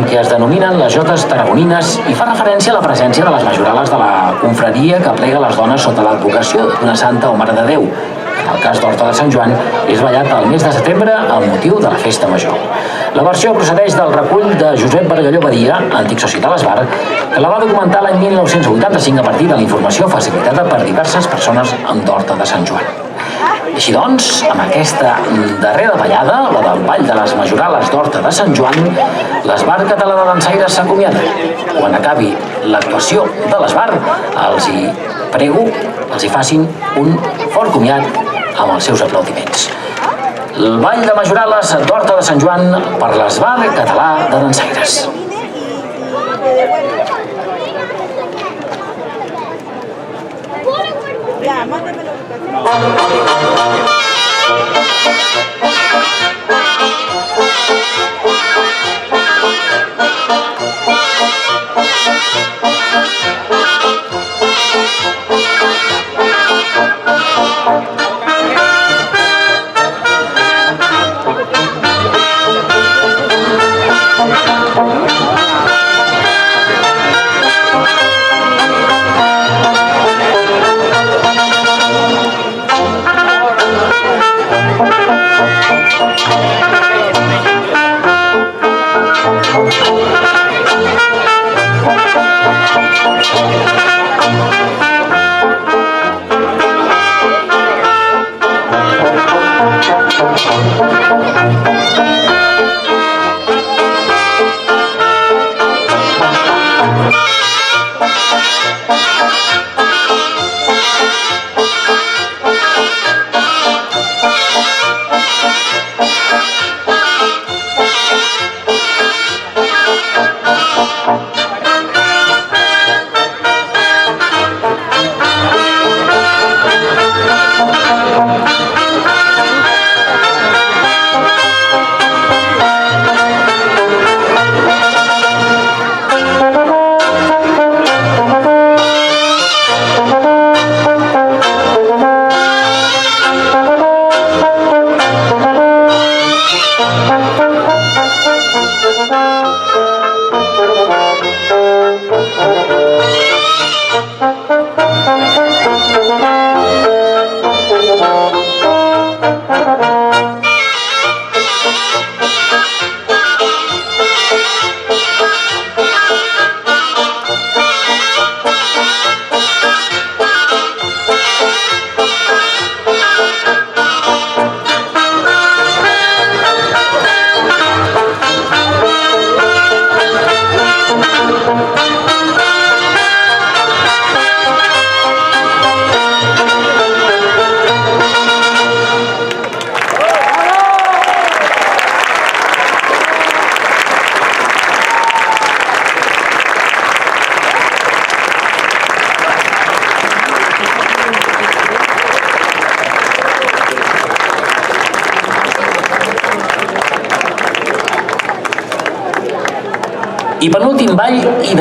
que es denominen les jotes tarragonines i fa referència a la presència de les majorales de la confraria que aplega les dones sota l'advocació d'una santa o mare de Déu. En el cas d'Horta de Sant Joan, és ballat el mes de setembre amb motiu de la festa major. La versió procedeix del recull de Josep Bargalló Badia, antic soci de l'Esbar, que la va documentar l'any 1985 a partir de la informació facilitada per diverses persones d'Horta de Sant Joan. Així doncs, amb aquesta darrera ballada, la del Ball de les Majorales d'Horta de Sant Joan, l'Esbar Català de Dansaires s'acomiada. Quan acabi l'actuació de l'Esbar, els hi prego, els hi facin un fort comiat amb els seus aplaudiments. El Ball de Majorales d'Horta de Sant Joan per l'Esbar Català de Dansaires. Ya, mándame la I penúltim ball i de